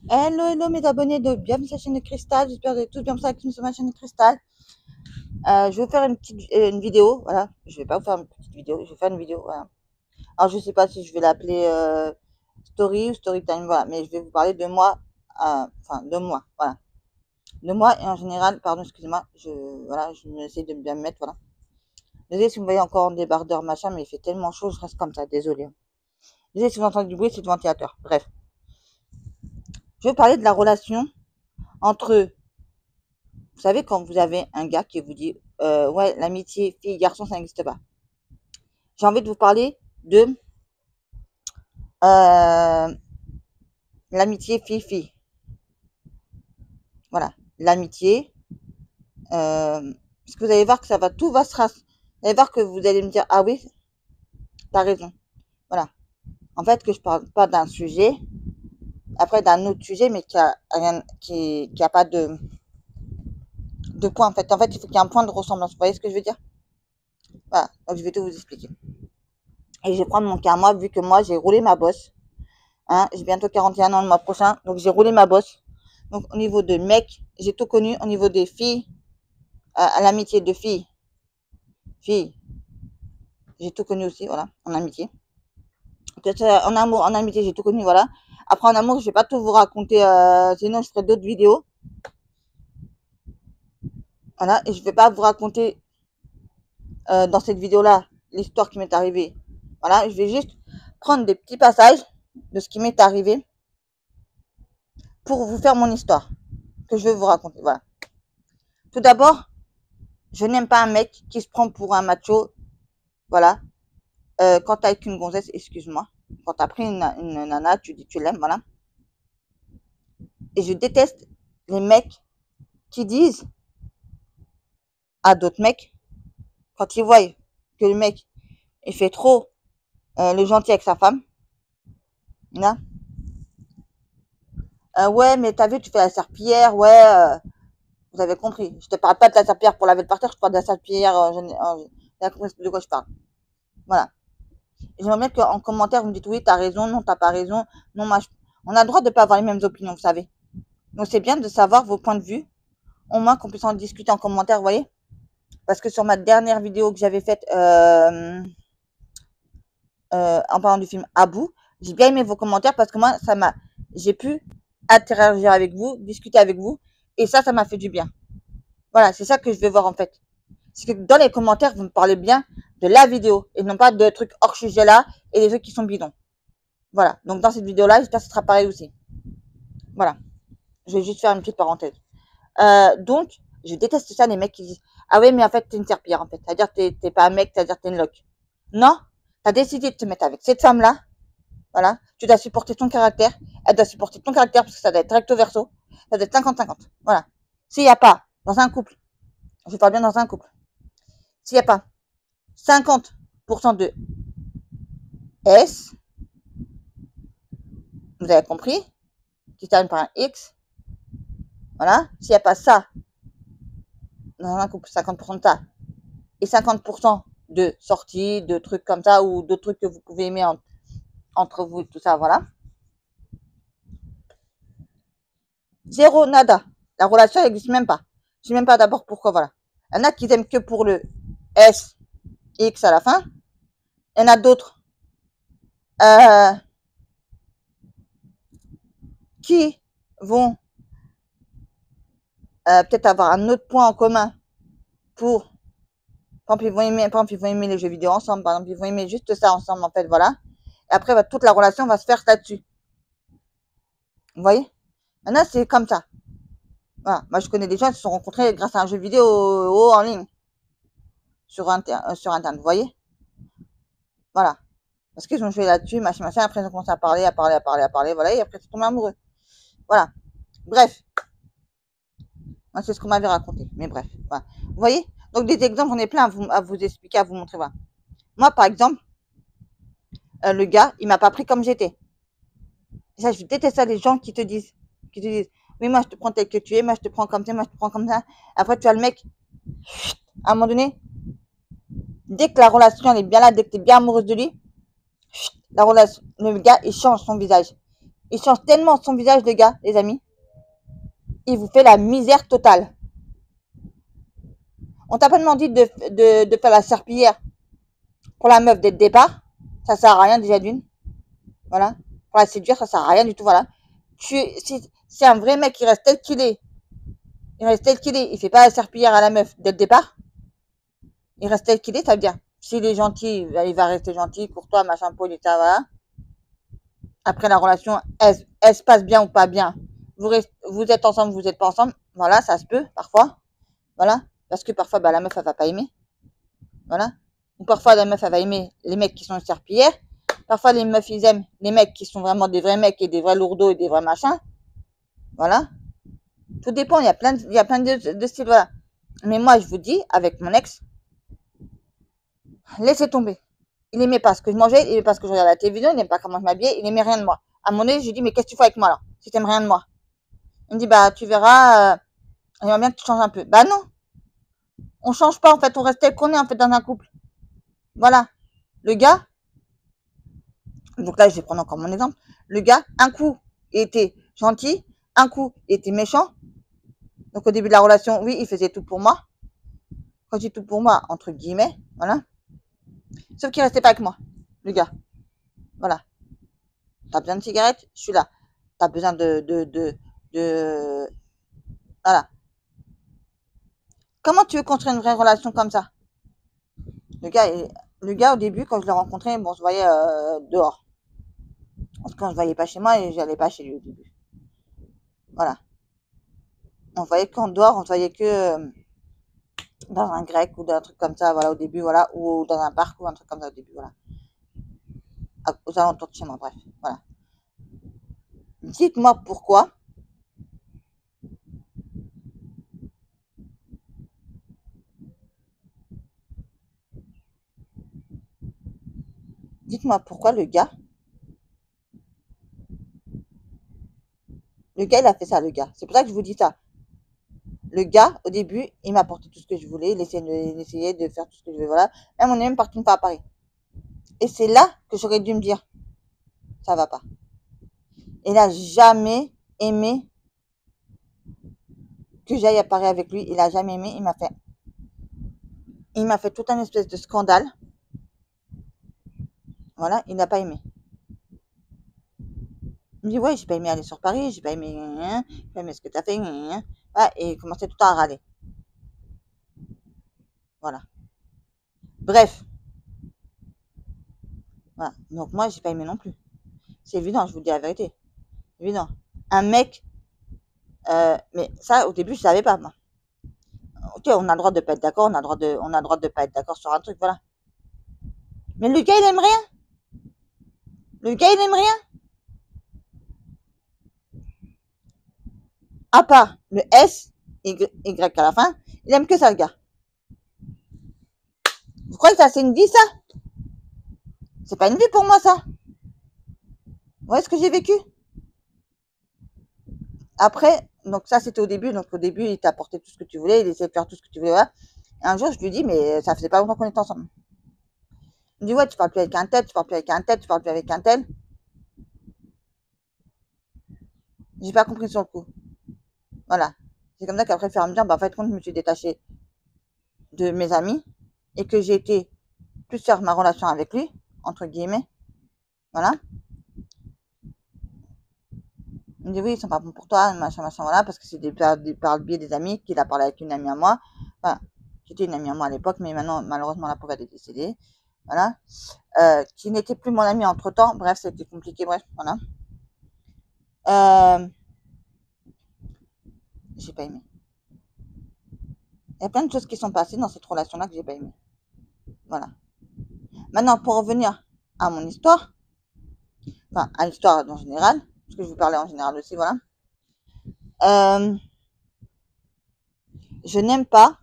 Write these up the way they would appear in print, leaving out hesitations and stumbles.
Hello, hello mes abonnés de bienvenue sur la chaîne de Cristal. J'espère que vous êtes tous bien sur ma chaîne de Cristal. Je vais faire une vidéo. Voilà, je vais pas vous faire une petite vidéo. Je vais faire une vidéo. Voilà. Alors je sais pas si je vais l'appeler story ou story time. Voilà, mais je vais vous parler de moi. Enfin de moi. Voilà, de moi et en général. Pardon, excusez-moi. Voilà, je me essaie de bien me mettre. Voilà. Désolé si vous me voyez encore en débardeur machin, mais il fait tellement chaud, je reste comme ça. Désolé. Désolé si vous entendez du bruit, c'est le ventilateur. Bref, je vais parler de la relation entre. Vous savez, quand vous avez un gars qui vous dit ouais, l'amitié fille-garçon, ça n'existe pas. J'ai envie de vous parler de euh, l'amitié fille-fille. Voilà. L'amitié. Parce que vous allez voir que ça va, tout va se raser. Vous allez voir que vous allez me dire, ah oui, t'as raison. Voilà. En fait, que je parle pas d'un sujet, après d'un autre sujet, mais qui a rien, qui a pas de point. En fait, il faut qu'il y ait un point de ressemblance. Vous voyez ce que je veux dire? Voilà. Donc, je vais tout vous expliquer. Et je vais prendre mon cas, moi, vu que moi, j'ai roulé ma bosse. Hein, j'ai bientôt 41 ans le mois prochain, donc j'ai roulé ma bosse. Donc au niveau de mecs, j'ai tout connu. Au niveau des filles, à l'amitié de filles, j'ai tout connu aussi, voilà, en amitié. Peut-être en amour, en amitié, j'ai tout connu, voilà. Après en amour, je vais pas tout vous raconter, sinon je ferai d'autres vidéos. Voilà, et je vais pas vous raconter dans cette vidéo-là l'histoire qui m'est arrivée. Voilà, je vais juste prendre des petits passages de ce qui m'est arrivé pour vous faire mon histoire que je vais vous raconter. Voilà. Tout d'abord, je n'aime pas un mec qui se prend pour un macho. Voilà. Quand t'as avec une gonzesse, excuse-moi. Quand t'as pris une nana, tu dis tu l'aimes, voilà. Et je déteste les mecs qui disent à d'autres mecs, quand ils voient que le mec, il fait trop le gentil avec sa femme, là. Ouais, mais t'as vu, tu fais la serpillière, ouais, vous avez compris. Je te parle pas de la serpillière pour laver le parterre, je te parle de la serpillière, de quoi je parle. Voilà. J'aimerais bien qu'en commentaire, vous me dites oui, t'as raison, non, t'as pas raison. Non, moi, on a le droit de pas avoir les mêmes opinions, vous savez. Donc, c'est bien de savoir vos points de vue, au moins qu'on puisse en discuter en commentaire, vous voyez. Parce que sur ma dernière vidéo que j'avais faite en parlant du film Abou, j'ai bien aimé vos commentaires parce que moi, j'ai pu interagir avec vous, discuter avec vous, et ça m'a fait du bien. Voilà, c'est ça que je vais voir en fait. C'est que dans les commentaires, vous me parlez bien de la vidéo et non pas de trucs hors sujet là et des trucs qui sont bidons. Voilà. Donc dans cette vidéo-là, j'espère que ce sera pareil aussi. Voilà. Je vais juste faire une petite parenthèse. Donc, je déteste ça, les mecs qui disent ah ouais, mais en fait, t'es une serpillière, en fait. C'est-à-dire que t'es pas un mec, c'est-à-dire que t'es une loque. Non, t'as décidé de te mettre avec cette femme-là. Voilà. Tu dois supporter ton caractère. Elle doit supporter ton caractère parce que ça doit être recto verso. Ça doit être 50-50. Voilà. S'il n'y a pas, dans un couple, je parle bien dans un couple, s'il n'y a pas 50% de S, vous avez compris, qui termine par un X, voilà. S'il n'y a pas ça, dans un couple, 50% de ça, et 50% de sorties, de trucs comme ça, ou d'autres trucs que vous pouvez aimer entre vous, tout ça, voilà. Zéro, nada. La relation n'existe même pas. Je sais même pas d'abord pourquoi, voilà. Il y en a qui aiment que pour le S, X à la fin. Il y en a d'autres euh, qui vont peut-être avoir un autre point en commun pour, par exemple, ils vont aimer les jeux vidéo ensemble, par exemple, ils vont aimer juste ça ensemble, en fait, voilà. Et après, toute la relation va se faire là-dessus. Vous voyez? Il y en a, c'est comme ça. Voilà. Moi, je connais des gens qui se sont rencontrés grâce à un jeu vidéo en ligne sur Internet. Vous voyez? Voilà. Parce qu'ils ont joué là-dessus, machin, machin. Après, ils ont commencé à parler, à parler, à parler, à parler. Voilà. Et après, ils sont tombés amoureux. Voilà. Bref. Moi, c'est ce qu'on m'avait raconté. Mais bref. Voilà. Vous voyez? Donc, des exemples, j'en ai plein à vous expliquer, à vous montrer. Voilà. Moi, par exemple, le gars, il m'a pas pris comme j'étais. Ça, je déteste ça, les gens qui te disent, oui, moi, je te prends tel que tu es, moi, je te prends comme ça, moi, je te prends comme ça. Après, tu as le mec, à un moment donné, dès que la relation elle est bien là, dès que tu es bien amoureuse de lui, la relation, le gars, il change son visage. Il change tellement son visage, le gars, les amis. Il vous fait la misère totale. On t'a pas demandé de faire la serpillière pour la meuf dès le départ. Ça sert à rien déjà d'une. Voilà. Pour la séduire, ça sert à rien du tout. Voilà. C'est un vrai mec qui reste tel qu'il est. Il reste tel qu'il est. Il fait pas la serpillière à la meuf dès le départ. Il reste tel qu'il est, ça veut dire. S'il est gentil, il va rester gentil, courtois, machin, poli, ça, voilà. Après, la relation, elle se passe bien ou pas bien. Vous êtes ensemble, vous êtes pas ensemble. Voilà, ça se peut, parfois. Voilà. Parce que parfois, bah, la meuf, elle va pas aimer. Voilà. Ou parfois, la meuf, elle va aimer les mecs qui sont une serpillière. Parfois, les meufs, ils aiment les mecs qui sont vraiment des vrais mecs et des vrais lourdeaux et des vrais machins. Voilà. Tout dépend. Il y a plein de styles, voilà. Mais moi, je vous dis, avec mon ex, laissez tomber. Il aimait pas ce que je mangeais, il aimait pas ce que je regardais à la télévision, il aimait pas comment je m'habillais, il aimait rien de moi. À mon nez, je lui dis, mais qu'est-ce que tu fais avec moi alors, si t'aimes rien de moi? Il me dit, bah, tu verras, j'aimerais bien que tu changes un peu. Bah non, on change pas en fait, on reste tel qu'on est en fait dans un couple. Voilà. Le gars, donc là, je vais prendre encore mon exemple. Le gars, un coup, il était gentil, un coup, il était méchant. Donc au début de la relation, oui, il faisait tout pour moi. Quand je dis tout pour moi, entre guillemets, voilà. Sauf qu'il restait pas avec moi, le gars. Voilà. T'as besoin de cigarettes, je suis là. T'as besoin de... Voilà. Comment tu veux construire une vraie relation comme ça? Le gars, le gars, au début, quand je l'ai rencontré, bon, on se voyait dehors. Parce qu'on se voyait pas chez moi et j'allais pas chez lui au début. Voilà. On se voyait qu'en dehors, on se voyait que dans un grec ou dans un truc comme ça, voilà, au début, voilà, ou dans un parc ou un truc comme ça au début, voilà. Aux alentours de chez moi, bref, voilà. Dites-moi pourquoi. Dites-moi pourquoi le gars, il a fait ça, le gars. C'est pour ça que je vous dis ça. Le gars, au début, il m'a apporté tout ce que je voulais, il essayait de faire tout ce que je voulais, voilà. Même on est même parti une fois à Paris. Et c'est là que j'aurais dû me dire, ça va pas. Il n'a jamais aimé que j'aille à Paris avec lui. Il a jamais aimé. Il m'a fait tout un espèce de scandale. Voilà, il n'a pas aimé. Il me dit, ouais, j'ai pas aimé aller sur Paris, j'ai pas aimé ce que t'as fait. Voilà, et il commençait tout à râler. Voilà. Bref. Voilà. Donc moi, j'ai pas aimé non plus. C'est évident, je vous dis la vérité. Évident. Un mec, mais ça, au début, je savais pas, moi. Ok, on a le droit de pas être d'accord, on a le droit de pas être d'accord sur un truc, voilà. Mais le gars, il aime rien. Le gars, il aime rien. À part le S, Y à la fin, il aime que ça, le gars. Vous croyez que ça, c'est une vie, ça? C'est pas une vie pour moi, ça. Vous voyez ce que j'ai vécu? Après, donc ça, c'était au début. Donc au début, il t'a apporté tout ce que tu voulais, il essayait de faire tout ce que tu voulais, voilà. Et un jour, je lui dis, mais ça faisait pas longtemps qu'on était ensemble. Il me dit, ouais, tu parles plus avec un tel, tu parles plus avec un tel, tu parles plus avec un tel. J'ai pas compris sur le coup. Voilà. C'est comme ça qu'après, faire me dire, bah, en fait, quand je me suis détachée de mes amis et que j'ai été plus faire ma relation avec lui, entre guillemets, voilà. Il me dit, oui, ils sont pas bons pour toi, machin, machin, voilà, parce que c'est par le biais des amis qu'il a parlé avec une amie à moi. Voilà. C'était une amie à moi à l'époque, mais maintenant, malheureusement, la pauvre, elle est décédée. Voilà. Qui n'était plus mon ami entre temps. Bref, c'était compliqué, bref, voilà. Euh, j'ai pas aimé. Il y a plein de choses qui sont passées dans cette relation-là que j'ai pas aimé. Voilà. Maintenant, pour revenir à mon histoire, enfin, à l'histoire en général, parce que je vous parlais en général aussi, voilà. Euh, je n'aime pas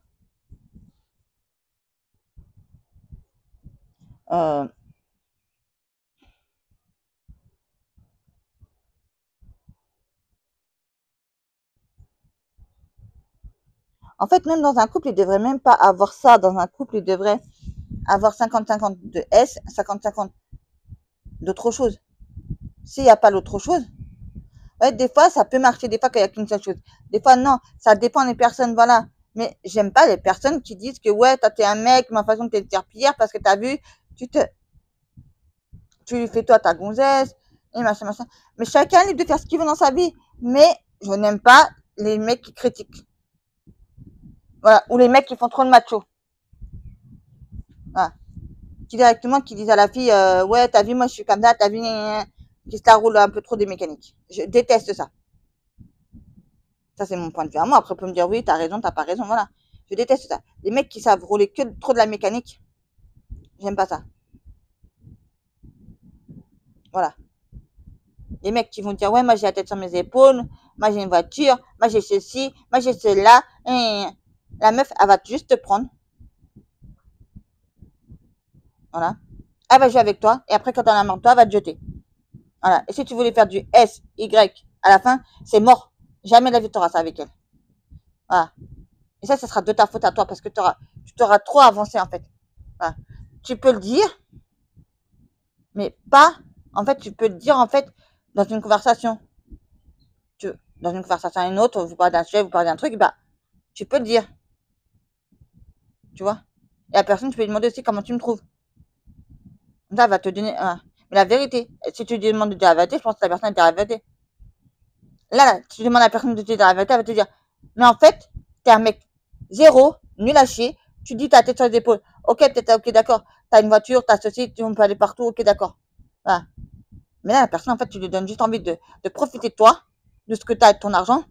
euh, en fait, même dans un couple, il devrait même pas avoir ça. Dans un couple, il devrait avoir 50-50 de S, 50-50 d'autre chose. S'il n'y a pas l'autre chose, Ouais, des fois, ça peut marcher, des fois, quand il y a qu'une seule chose. Des fois, non, ça dépend des personnes, voilà. Mais j'aime pas les personnes qui disent que, ouais, toi, t'es un mec, ma façon de te dire pire parce que t'as vu, tu te, tu fais toi ta gonzesse, et machin, machin. Mais chacun est libre de faire ce qu'il veut dans sa vie. Mais je n'aime pas les mecs qui critiquent. Voilà. Ou les mecs qui font trop de macho. Voilà. Qui disent à la fille, ouais, t'as vu, moi, je suis comme ça, t'as vu, qui se la roule un peu trop des mécaniques. Je déteste ça. Ça, c'est mon point de vue à moi. Après, on peut me dire, oui, t'as raison, t'as pas raison, voilà. Je déteste ça. Les mecs qui savent rouler que trop de la mécanique, j'aime pas ça. Voilà. Les mecs qui vont dire, ouais, moi, j'ai la tête sur mes épaules, moi, j'ai une voiture, moi, j'ai ceci, moi, j'ai cela. Et la meuf, elle va juste te prendre. Voilà. Elle va jouer avec toi. Et après, quand elle en a marre de toi, elle va te jeter. Voilà. Et si tu voulais faire du S, Y à la fin, c'est mort. Jamais la vie t'auras ça avec elle. Voilà. Et ça sera de ta faute à toi parce que tu t'auras trop avancé, en fait. Voilà. Tu peux le dire, mais pas, en fait, tu peux le dire, en fait, dans une conversation. Tu, dans une conversation à une autre, vous parlez d'un sujet, vous parlez d'un truc, bah, tu peux le dire. Tu vois. Et la personne, tu peux lui demander aussi comment tu me trouves. Ça va te donner, mais la vérité. Si tu lui demandes de dire la vérité, je pense que la personne va te dire la vérité. Là, tu demandes à la personne de te dire la vérité, elle va te dire, mais en fait, t'es un mec zéro, nul à chier, tu dis ta tête sur les épaules. Ok, peut-être, ok, d'accord, t'as une voiture, t'as ceci, tu peux aller partout, ok, d'accord. Voilà. Mais là, la personne, en fait, tu lui donnes juste envie de profiter de toi, de ce que t'as, de ton argent,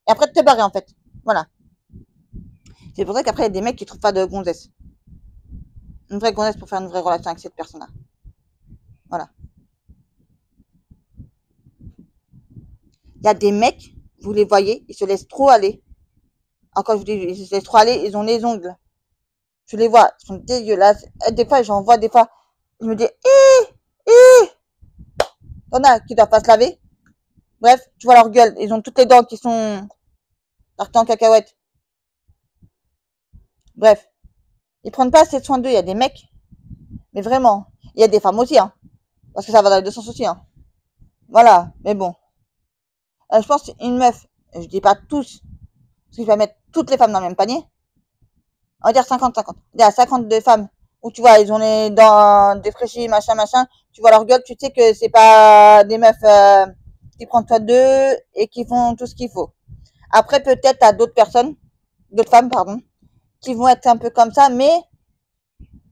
et après de te barrer, en fait. Voilà. C'est pour ça qu'après, il y a des mecs qui trouvent pas de gonzesse. Une vraie gonzesse pour faire une vraie relation avec cette personne-là. Voilà. Il y a des mecs, vous les voyez, ils se laissent trop aller. Encore, je vous dis, ils se laissent trop aller, ils ont les ongles. Je les vois, ils sont dégueulasses. Et des fois, j'en vois, des fois, je me dis, t'en as qui doivent pas se laver. Bref, tu vois leur gueule, ils ont toutes les dents qui sont partées en cacahuète. Bref, ils prennent pas assez de soin d'eux. Il y a des mecs, mais vraiment, il y a des femmes aussi, hein, parce que ça va dans les deux sens aussi, hein. Voilà, mais bon. Je pense une meuf, je dis pas tous, parce que je vais mettre toutes les femmes dans le même panier. On va dire 50-50. Il y a 52 femmes où tu vois, ils ont les dents défraîchies, machin, machin. Tu vois leur gueule, tu sais que c'est pas des meufs qui prennent soin d'eux et qui font tout ce qu'il faut. Après, peut-être à d'autres personnes, d'autres femmes, pardon, qui vont être un peu comme ça, mais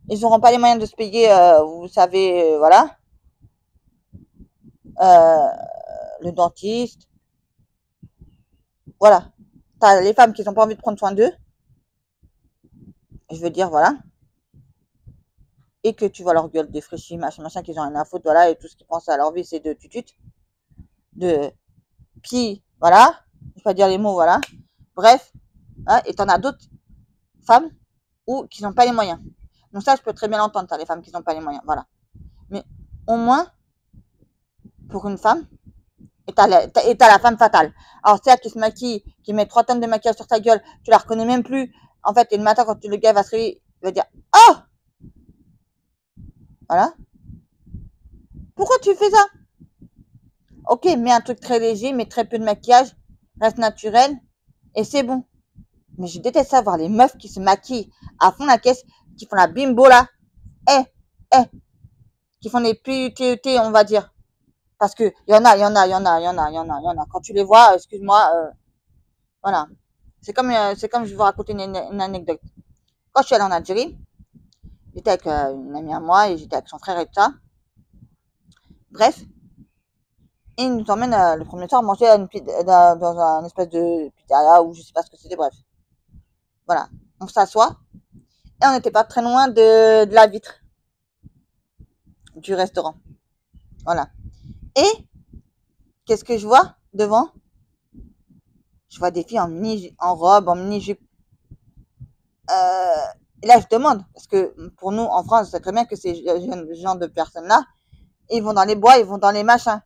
ils n'auront pas les moyens de se payer, vous savez, voilà, euh, le dentiste. Voilà. T'as les femmes qui n'ont pas envie de prendre soin d'eux, je veux dire, voilà, et que tu vois leur gueule défraîchie, machin, machin, qu'ils ont rien à foutre, voilà, et tout ce qu'ils pensent à leur vie, c'est de tutut, de pi, voilà, je vais pas dire les mots, voilà. Bref, hein, et t'en as d'autres femmes ou qui n'ont pas les moyens. Donc ça, je peux très bien l'entendre, t'as les femmes qui n'ont pas les moyens, voilà. Mais au moins, pour une femme, et t'as la femme fatale. Alors c'est elle qui se maquille, qui met 3 tonnes de maquillage sur ta gueule, tu la reconnais même plus. En fait, et le matin, quand le gars va se réveiller, il va dire, oh, voilà. Pourquoi tu fais ça? Ok, mets un truc très léger, mets très peu de maquillage, reste naturel, et c'est bon. Mais je déteste ça, voir les meufs qui se maquillent à fond la caisse, qui font la bimbo là, eh, eh, qui font les PUTET, on va dire. Parce que y en a, y en a, y en a, y en a, y en a, y en a. Quand tu les vois, excuse-moi, voilà. C'est comme je vais vous raconter une anecdote. Quand je suis allée en Algérie, j'étais avec une amie à moi et j'étais avec son frère et tout ça. Bref, et il nous emmène le premier soir manger dans un espèce de pizzeria ou je sais pas ce que c'était, bref. Voilà. On s'assoit et on n'était pas très loin de la vitre du restaurant. Voilà. Et qu'est-ce que je vois devant? Je vois des filles en robe, en mini-jupe. Et là, je demande, parce que pour nous, en France, c'est très bien que ces gens de personnes-là, ils vont dans les bois, ils vont dans les machins.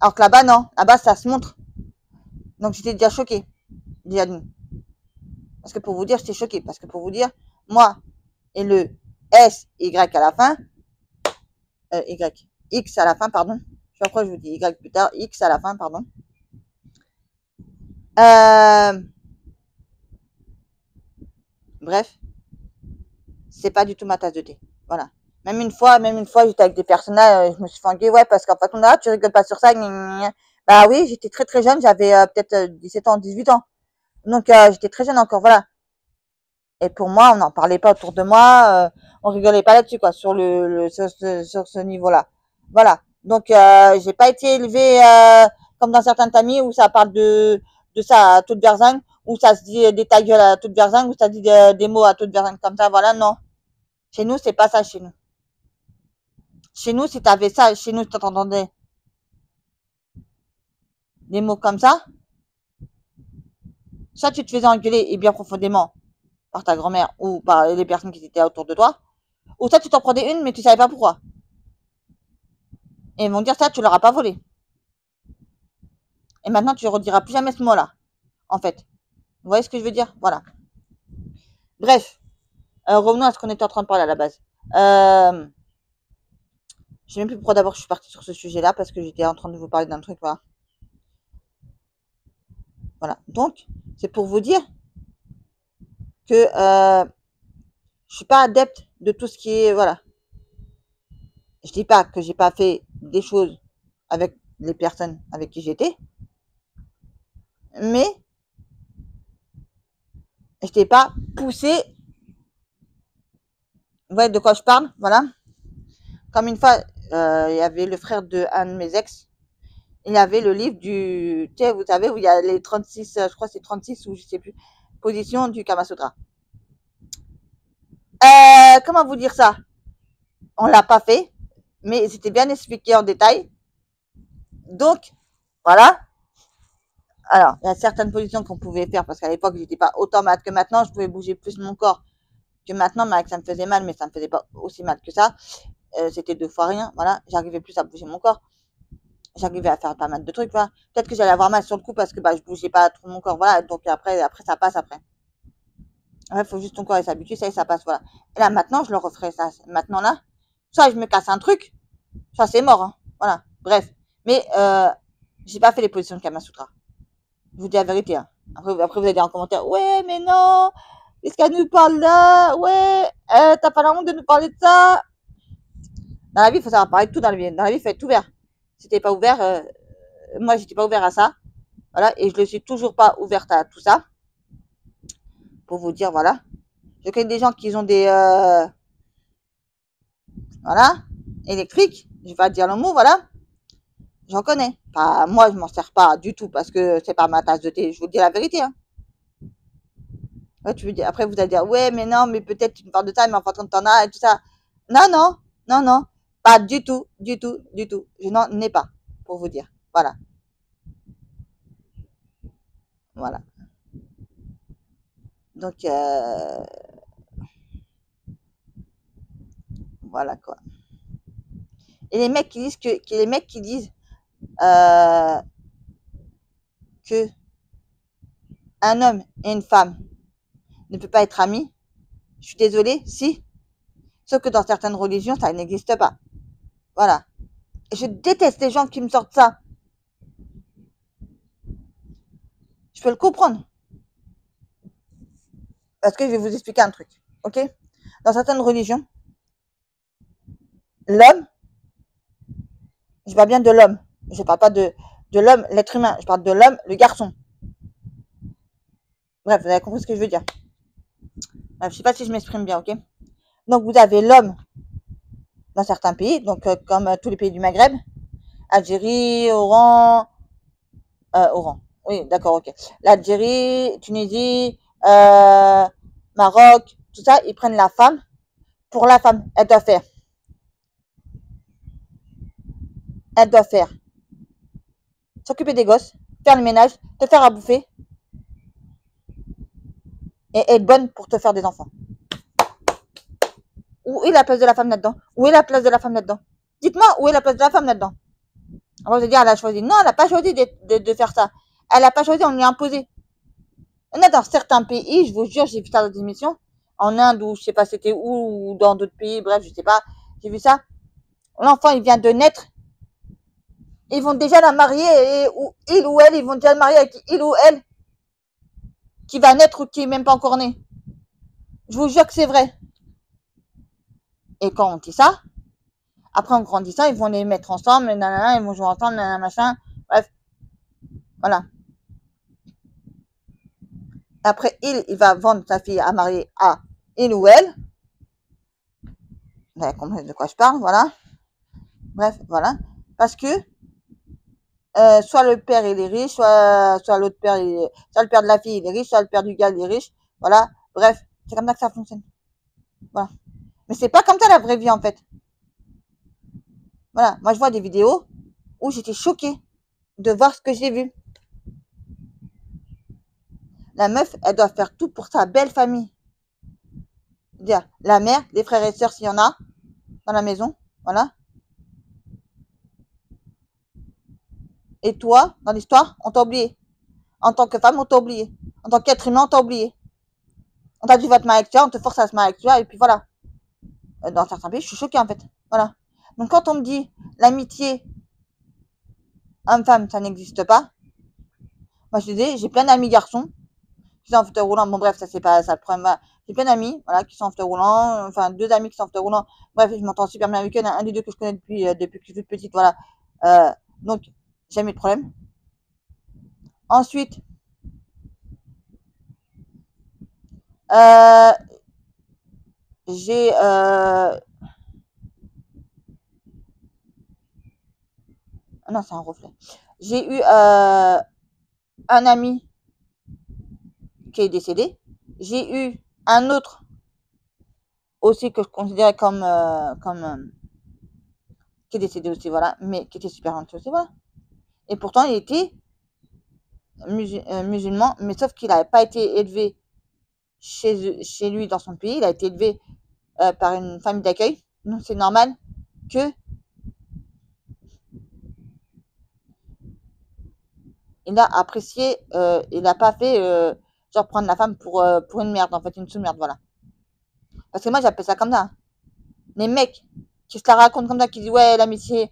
Alors que là-bas, non. Là-bas, ça se montre. Donc, j'étais déjà choquée. Déjà de nous. Parce que pour vous dire, j'étais choquée. Parce que pour vous dire, moi et le S, Y à la fin, Y, X à la fin, pardon. sais pas pourquoi je vous dis Y plus tard, X à la fin, pardon. Bref, c'est pas du tout ma tasse de thé. Voilà. Même une fois, j'étais avec des personnages, je me suis fait engueuler, ouais, parce qu'en fait, on a, tu rigoles pas sur ça, gna, gna, gna. Bah oui, j'étais très très jeune, j'avais peut-être 17 ans, 18 ans. Donc j'étais très jeune encore, voilà. Et pour moi, on n'en parlait pas autour de moi, on rigolait pas là-dessus, quoi, sur sur ce niveau-là. Voilà. Donc j'ai pas été élevée comme dans certaines familles où ça parle de ça à toute berzingue, où ça se dit des ta gueule à toute berzingue, où ça dit des mots à toute berzingue comme ça, voilà, non. Chez nous, c'est pas ça chez nous. Chez nous, si t'avais ça, chez nous, si t'entendais des mots comme ça, soit tu te faisais engueuler et bien profondément par ta grand-mère ou par les personnes qui étaient autour de toi, ou soit tu t'en prenais une mais tu savais pas pourquoi. Et ils vont dire ça, tu leur as pas volé. Et maintenant, tu ne rediras plus jamais ce mot-là, en fait. Vous voyez ce que je veux dire? Voilà. Bref, revenons à ce qu'on était en train de parler à la base. Je sais même plus pourquoi d'abord je suis partie sur ce sujet-là, parce que j'étais en train de vous parler d'un truc, voilà. Voilà. Donc, c'est pour vous dire que je suis pas adepte de tout ce qui est, voilà. Je dis pas que j'ai pas fait des choses avec les personnes avec qui j'étais, mais je n'étais pas poussée. Vous voyez de quoi je parle? Voilà. Comme une fois, il y avait le frère de un de mes ex. Il y avait le livre du, tu sais, vous savez, où il y a les 36, je crois que c'est 36 ou je sais plus, positions du Kama Sutra. Comment vous dire ça? On l'a pas fait, mais c'était bien expliqué en détail. Donc, voilà. Alors, il y a certaines positions qu'on pouvait faire parce qu'à l'époque, j'étais pas autant malade que maintenant. Je pouvais bouger plus mon corps que maintenant, mais ça me faisait mal, mais ça me faisait pas aussi mal que ça. C'était 2 fois rien. Voilà, j'arrivais plus à bouger mon corps. J'arrivais à faire pas mal de trucs. Voilà. Peut-être que j'allais avoir mal sur le coup parce que bah, je bougeais pas trop mon corps. Voilà, donc après ça passe après. Il faut juste ton corps s'habitue, ça passe. Voilà. Et là, maintenant, je le referai ça. Maintenant, là, soit je me casse un truc, soit c'est mort. Hein. Voilà, bref. Mais j'ai pas fait les positions de Kama Sutra. Je vous dis la vérité. Hein. Après, vous allez dire en commentaire, ouais, mais non, qu'est-ce qu'elle nous parle là? Ouais, t'as pas la honte de nous parler de ça? Dans la vie, il faut savoir parler de tout dans la vie. Dans la vie, il faut être ouvert. Si t'es pas ouvert, moi, j'étais pas ouvert à ça. Voilà, et je ne suis toujours pas ouverte à tout ça. Pour vous dire, voilà. Je connais des gens qui ont des, voilà, électriques. Je vais pas dire le mot, voilà. J'en connais. Enfin, moi, je m'en sers pas du tout parce que c'est pas ma tasse de thé. Je vous dis la vérité, hein. Ouais, tu veux dire, après, vous allez dire, ouais, mais non, mais peut-être tu me parles de ça, mais en fait, t'en as et tout ça. Non, non, non, non. Pas du tout, du tout, du tout. Je n'en ai pas, pour vous dire. Voilà. Voilà. Donc, voilà quoi. Et les mecs qui disent les mecs qui disent euh, que un homme et une femme ne peuvent pas être amis, je suis désolée, si. Sauf que dans certaines religions, ça n'existe pas. Voilà. Je déteste les gens qui me sortent ça. Je peux le comprendre. Parce que je vais vous expliquer un truc. Ok? Dans certaines religions, l'homme, je parle bien de l'homme. Je ne parle pas de l'homme, l'être humain. Je parle de l'homme, le garçon. Bref, vous avez compris ce que je veux dire. Bref, je ne sais pas si je m'exprime bien, ok? Donc, vous avez l'homme dans certains pays, donc comme tous les pays du Maghreb, Algérie, Oran. Oui, d'accord, ok. L'Algérie, Tunisie, Maroc, tout ça, ils prennent la femme. Pour la femme, elle doit faire s'occuper des gosses, faire le ménage, te faire à bouffer et être bonne pour te faire des enfants. Où est la place de la femme là-dedans? Où est la place de la femme là-dedans? Dites-moi, où est la place de la femme là-dedans? On va se dire, elle a choisi. Non, elle n'a pas choisi de faire ça. Elle n'a pas choisi, on lui a imposé. On est dans certains pays, je vous jure, j'ai vu ça dans des émissions, en Inde ou je sais pas c'était où, ou dans d'autres pays, bref, je sais pas, j'ai vu ça. L'enfant, il vient de naître, Ils vont déjà la marier, et ou il ou elle, ils vont déjà le marier avec il ou elle qui va naître ou qui est même pas encore né. Je vous jure que c'est vrai. Et quand on dit ça, après en grandissant, ils vont les mettre ensemble, nanana, ils vont jouer ensemble, nanana, machin. Bref, voilà. Après, il va vendre sa fille à marier à il ou elle. Vous avez compris de quoi je parle, voilà. Bref, voilà. Parce que soit le père il est riche, soit l'autre père, soit le père de la fille il est riche, soit le père du gars il est riche. Voilà. Bref, c'est comme ça que ça fonctionne. Voilà. Mais c'est pas comme ça la vraie vie en fait. Voilà. Moi je vois des vidéos où j'étais choquée de voir ce que j'ai vu. La meuf, elle doit faire tout pour sa belle famille. Dire la mère, les frères et sœurs s'il y en a dans la maison. Voilà. Et toi, dans l'histoire, on t'a oublié. En tant que femme, on t'a oublié. En tant qu'être humain, on t'a oublié. On t'a dit va te marier avec toi, on te force à se marier avec toi, et puis voilà. Dans certains pays, je suis choquée en fait. Voilà. Donc quand on me dit l'amitié homme-femme, ça n'existe pas, moi je disais, j'ai plein d'amis garçons qui sont en fauteuil roulant. Bon bref, ça c'est pas ça le problème. Voilà. J'ai plein d'amis, voilà, qui sont en fauteuil roulant, enfin deux amis qui sont en fauteuil roulant. Bref, je m'entends super bien avec eux. Un des deux que je connais depuis que je suis toute petite, voilà. Donc jamais de problème. Ensuite, euh, j'ai non, c'est un reflet. J'ai eu un ami qui est décédé. J'ai eu un autre aussi que je considérais comme qui est décédé aussi, voilà, mais qui était super gentil aussi, voilà. Et pourtant, il était musulman, mais sauf qu'il n'avait pas été élevé chez lui dans son pays, il a été élevé par une famille d'accueil. Donc c'est normal que il a apprécié, il n'a pas fait genre prendre la femme pour une merde, en fait, une sous-merde, voilà. Parce que moi, j'appelle ça comme ça. Les mecs qui se la racontent comme ça, qui disent ouais, l'amitié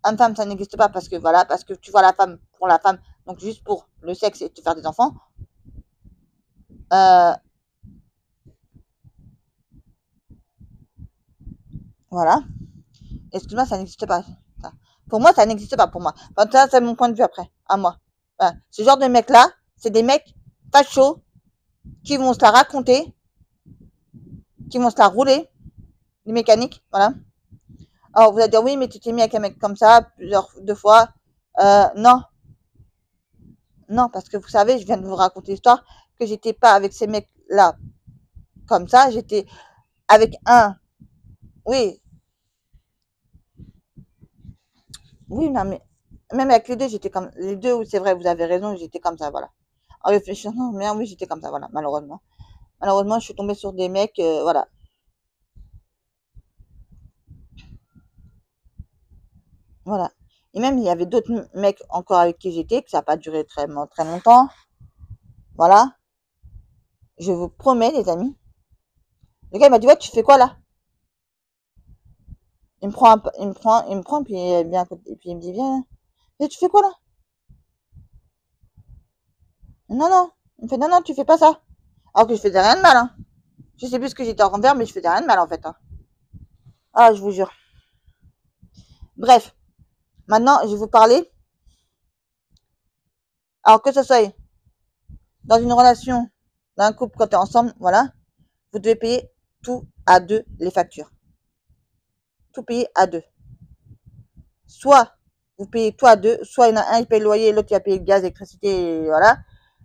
homme-femme, ça n'existe pas parce que voilà, parce que tu vois la femme pour la femme, donc juste pour le sexe et te faire des enfants. Euh, voilà. Excuse-moi, ça n'existe pas. Ça. Pour moi, ça n'existe pas pour moi. Enfin, ça, c'est mon point de vue après, à moi. Voilà. Ce genre de mecs-là, c'est des mecs fachos qui vont se la raconter, qui vont se la rouler, les mécaniques, voilà. Alors, vous allez dire, oui, mais tu t'es mis avec un mec comme ça, deux fois. Non, non, parce que vous savez, je viens de vous raconter l'histoire, que j'étais pas avec ces mecs-là comme ça, j'étais avec un, oui, oui, non, mais même avec les deux, j'étais comme, les deux, oui, c'est vrai, vous avez raison, j'étais comme ça, voilà. En réfléchissant, non, mais oui, j'étais comme ça, voilà, malheureusement. Malheureusement, je suis tombée sur des mecs, voilà, voilà. Et même, il y avait d'autres mecs encore avec qui j'étais, que ça n'a pas duré très, très longtemps, voilà. Je vous promets, les amis. Le gars, il m'a dit, ouais, tu fais quoi là? Il me prend, puis il vient à côté, et puis il me dit, viens. Et tu fais quoi là? Non, non. Il me fait, non, non, tu fais pas ça. Alors que je faisais rien de mal, hein. Je sais plus ce que j'étais en train de faire, mais je faisais rien de mal en fait, hein. Ah, je vous jure. Bref, maintenant, je vais vous parler. Alors que ce soit dans une relation, dans un couple, quand tu es ensemble, voilà, vous devez payer tout à deux les factures. Tout payer à deux. Soit vous payez tout à deux, soit il y en a un qui paye le loyer, l'autre qui va payer le gaz, l'électricité, voilà.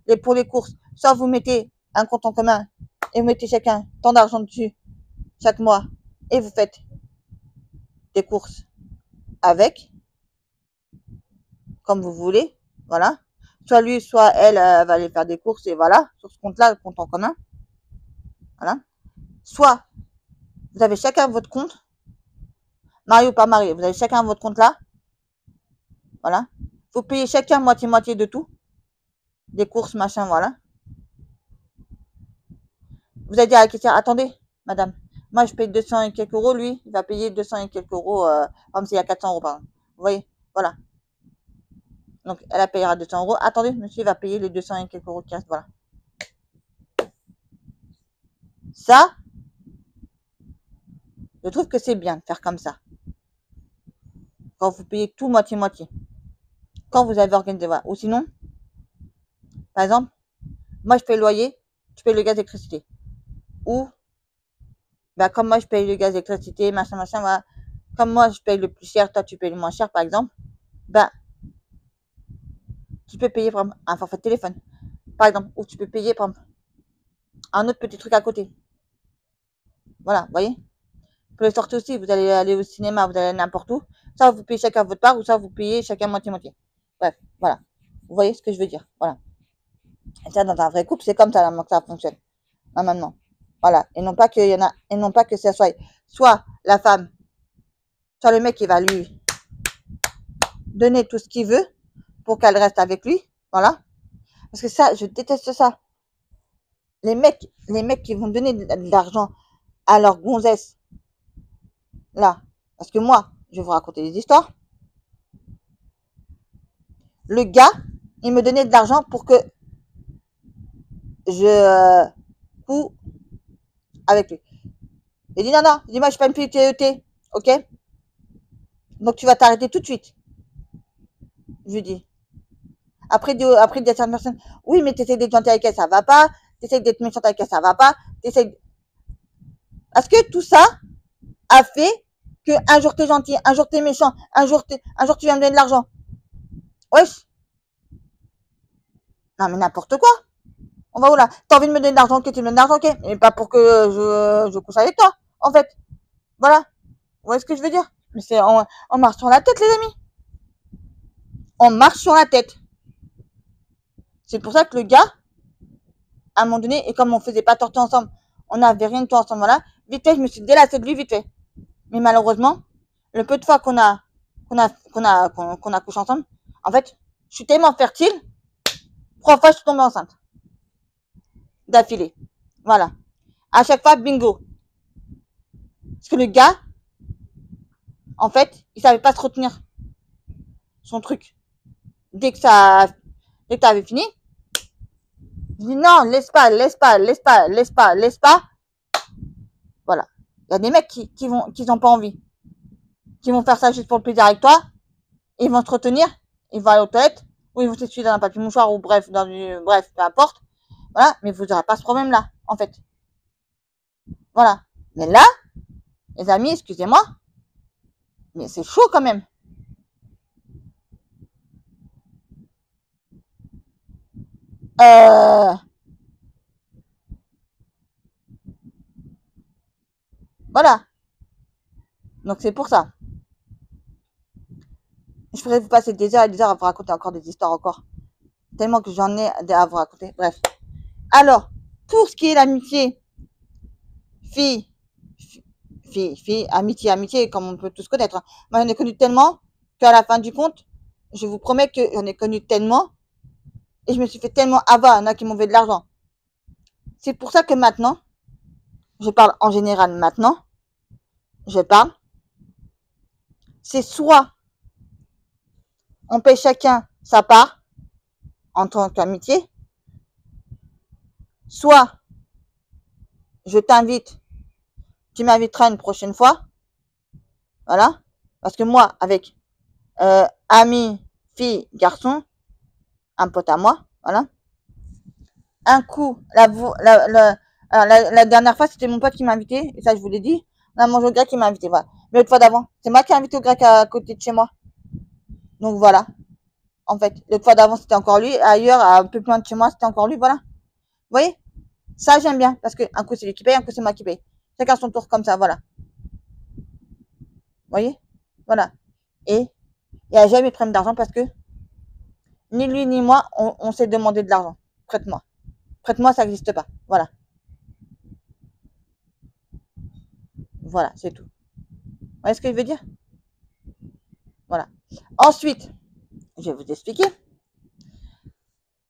Et pour les courses, soit vous mettez un compte en commun et vous mettez chacun tant d'argent dessus chaque mois et vous faites des courses avec, comme vous voulez, voilà. Soit lui, soit elle va aller faire des courses et voilà, sur ce compte-là, le compte en commun, voilà. Soit vous avez chacun votre compte, marié ou pas marié, vous avez chacun votre compte là, voilà. Vous payez chacun moitié-moitié de tout, des courses, machin, voilà. Vous allez dire à la caissière, attendez, madame, moi je paye 200 et quelques euros, lui, il va payer 200 et quelques euros, comme s'il y a 400 euros, pardon. Vous voyez, Voilà. Donc, elle payera 200 euros. Attendez, monsieur va payer les 200 et quelques euros qui restent. Voilà. Ça, je trouve que c'est bien de faire comme ça. Quand vous payez tout moitié-moitié. Quand vous avez organisé, voilà. Ou sinon, par exemple, moi je paye le loyer, tu payes le gaz et l'électricité. Ou, bah, comme moi je paye le gaz et l'électricité, machin, voilà. Comme moi je paye le plus cher, toi tu payes le moins cher, par exemple, bah, tu peux payer par exemple, un forfait de téléphone, par exemple, ou tu peux payer par exemple, un autre petit truc à côté. Voilà, vous voyez. Pour les sorties aussi, vous allez aller au cinéma, vous allez n'importe où. Ça, vous payez chacun votre part, ou ça, vous payez chacun moitié-moitié. Bref, voilà. Vous voyez ce que je veux dire. Voilà. Et ça, dans un vrai couple, c'est comme ça, que ça fonctionne. Normalement. Voilà. Et non pas qu'il y en a, et non pas que ça soit la femme, soit le mec qui va lui donner tout ce qu'il veut pour qu'elle reste avec lui. Voilà. Parce que ça, je déteste ça. Les mecs qui vont donner de l'argent à leur gonzesse, là. Parce que moi, je vais vous raconter des histoires. Le gars, il me donnait de l'argent pour que je couds avec lui. Il dit non, non, il dit moi je suis pas une fille TET, ok? Donc tu vas t'arrêter tout de suite. Je lui dis. Après, il dit à certaines personnes, oui, mais t'essayes d'être gentil avec elle, ça va pas. T'essayes d'être méchante avec elle, ça va pas. Parce que tout ça a fait que un jour t'es gentil, un jour t'es méchant, un jour tu viens me donner de l'argent. Wesh. Non, mais n'importe quoi. On va où là? T'as envie de me donner de l'argent, ok, tu me donnes de l'argent, ok. Mais pas pour que je couche avec toi, en fait. Voilà. Vous voyez ce que je veux dire? Mais on marche sur la tête, les amis. On marche sur la tête. C'est pour ça que le gars, à un moment donné, et comme on faisait pas tortue ensemble, on n'avait rien de tout ensemble, voilà. Vite fait, je me suis délassée de lui, vite fait. Mais malheureusement, le peu de fois qu'on a couché ensemble, en fait, je suis tellement fertile, 3 fois je suis tombée enceinte. D'affilée. Voilà. À chaque fois, bingo. Parce que le gars, en fait, il savait pas se retenir son truc. Dès que t'avais fini, je dis non, laisse pas. Voilà. Il y a des mecs qui n'ont pas envie. Qui vont faire ça juste pour le plaisir avec toi. Ils vont se retenir. Ils vont aller aux toilettes. Ou ils vont s'essuyer dans un papier mouchoir. Ou bref, bref, peu importe. Voilà. Mais vous n'aurez pas ce problème-là, en fait. Voilà. Mais là, les amis, excusez-moi. Mais c'est chaud quand même. Voilà. Donc c'est pour ça. Je pourrais vous passer des heures et des heures à vous raconter encore des histoires encore. Tellement que j'en ai à vous raconter. Bref. Alors, pour ce qui est l'amitié, fille, amitié, comme on peut tous connaître. Moi, j'en ai connu tellement qu'à la fin du compte, je vous promets que j'en ai connu tellement et je me suis fait tellement avoir. Il y en a qui m'ont fait de l'argent. C'est pour ça que maintenant, je parle en général maintenant, c'est soit on paye chacun sa part en tant qu'amitié, soit je t'invite, tu m'inviteras une prochaine fois, voilà, parce que moi, avec ami, fille, garçon, un pote à moi, voilà, un coup, la dernière fois, c'était mon pote qui m'a invité, et ça, je vous l'ai dit, on a mangé au grec qui m'a invité, voilà. Mais l'autre fois d'avant, c'est moi qui ai invité au grec à côté de chez moi. Donc voilà, en fait, l'autre fois d'avant, c'était encore lui, ailleurs, un peu plus loin de chez moi, c'était encore lui, voilà. Vous voyez? Ça, j'aime bien, parce que un coup, c'est lui qui paye, un coup, c'est moi qui paye. Chacun son tour comme ça, voilà. Vous voyez? Voilà. Et il n'y a jamais de problème d'argent parce que ni lui ni moi, on s'est demandé de l'argent. Prête-moi. Prête-moi, ça n'existe pas. Voilà. Voilà, c'est tout. Vous voyez ce que je veux dire? Voilà. Ensuite, je vais vous expliquer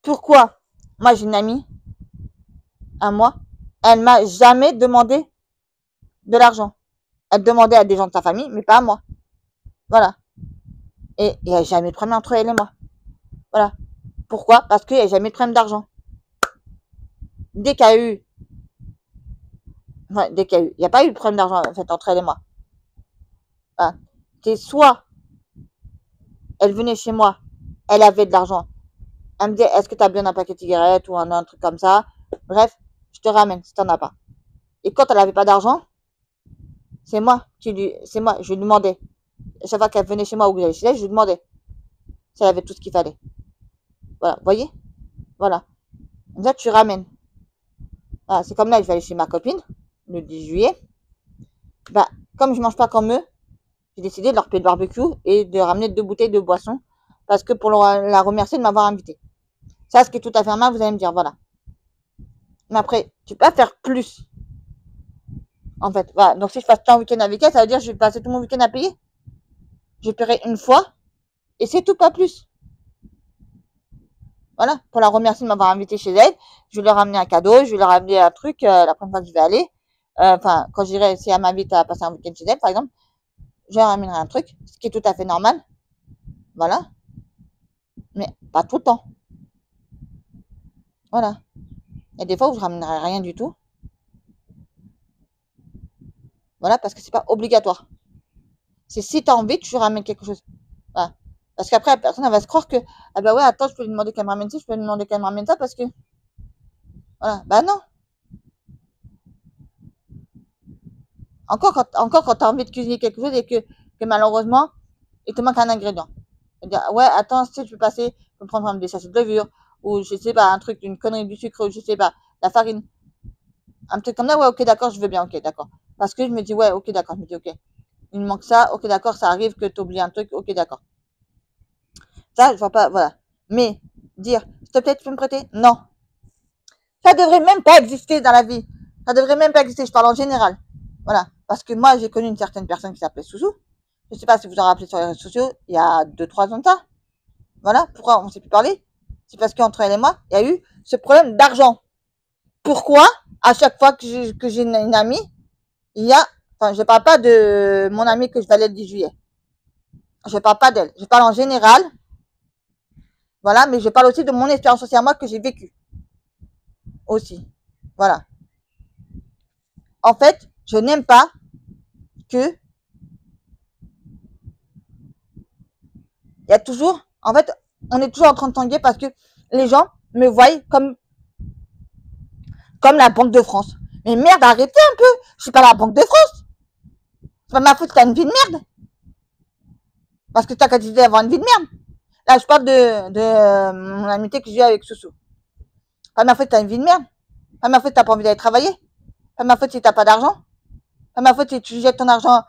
pourquoi moi j'ai une amie à moi, elle m'a jamais demandé de l'argent. Elle demandait à des gens de sa famille, mais pas à moi. Voilà. Et il n'y a jamais de problème entre elle et moi. Voilà. Pourquoi? Parce qu'il n'y a jamais de problème d'argent. Dès qu'il y a eu, il n'y a pas eu de problème d'argent en fait entre elle et moi. Voilà. C'est soit elle venait chez moi, elle avait de l'argent, elle me disait est-ce que tu as besoin d'un paquet de cigarettes ou un truc comme ça. Bref, je te ramène si tu n'en as pas. Et quand elle n'avait pas d'argent, c'est moi, je lui demandais. Chaque fois qu'elle venait chez moi ou que j'allais chez elle, je lui demandais si elle avait tout ce qu'il fallait. Voilà, vous voyez? Voilà. Comme ça, tu ramènes. Voilà, c'est comme là, je vais aller chez ma copine, le 10 juillet. Bah, comme je mange pas comme eux, j'ai décidé de leur payer le barbecue et de ramener 2 bouteilles de boisson parce que pour la remercier de m'avoir invité. Ça, ce qui est tout à fait normal, vous allez me dire, voilà. Mais après, tu peux pas faire plus. En fait, voilà. Donc, si je passe tout un week-end avec elle, ça veut dire que je vais passer tout mon week-end à payer. Je paierai une fois et c'est tout, pas plus. Voilà. Pour la remercier de m'avoir invité chez elle, je vais leur ramener un cadeau, je vais leur ramener un truc la prochaine fois que je vais aller. Enfin, quand j'irai, si elle m'invite à passer un week-end chez elle, par exemple, je leur ramènerai un truc, ce qui est tout à fait normal. Voilà. Mais pas tout le temps. Voilà. Il y a des fois où je ramènerai rien du tout. Voilà, parce que c'est pas obligatoire. C'est si tu as envie, tu ramènes quelque chose. Voilà. Parce qu'après, la personne, elle va se croire que, ah bah ouais, attends, je peux lui demander qu'elle me ramène ci, je peux lui demander qu'elle me ramène ça parce que, voilà. Bah non. Encore quand tu as envie de cuisiner quelque chose et que malheureusement, il te manque un ingrédient. Dire, ouais, attends, si je peux passer, je peux prendre des sachets de levure, ou je sais pas, un truc, une connerie du sucre, ou je sais pas, la farine. Un truc comme ça, ouais, ok, d'accord, je veux bien, ok, d'accord. Parce que je me dis, ouais, ok, d'accord, je me dis, ok. Il me manque ça, ok, d'accord, ça arrive que tu oublies un truc, ok, d'accord. Ça, je vois pas, voilà. Mais, dire, s'il te plaît, tu peux me prêter? Non. Ça devrait même pas exister dans la vie. Ça devrait même pas exister, je parle en général. Voilà. Parce que moi, j'ai connu une certaine personne qui s'appelait Souzou. Je sais pas si vous en rappelez sur les réseaux sociaux, il y a 2-3 ans de ça. Voilà. Pourquoi on s'est plus parlé? C'est parce qu'entre elle et moi, il y a eu ce problème d'argent. Pourquoi, à chaque fois que j'ai une amie, il y a, enfin, je parle pas de mon amie que je vais aller le 10 juillet. Je parle pas d'elle. Je parle en général. Voilà. Mais je parle aussi de mon expérience aussi à moi que j'ai vécue. Aussi. Voilà. En fait, je n'aime pas que il y a toujours, en fait, on est toujours en train de tanguer parce que les gens me voient comme la Banque de France. Mais merde, arrêtez un peu. Je suis pas la Banque de France. C'est pas ma faute que t'as une vie de merde. Parce que t'as qu'à décider d'avoir une vie de merde. Là, je parle de mon amitié que j'ai avec Soussou. Pas ma faute que t'as une vie de merde. Pas ma faute que t'as pas envie d'aller travailler. Pas ma faute si t'as pas d'argent. Pas ma faute si tu jettes ton argent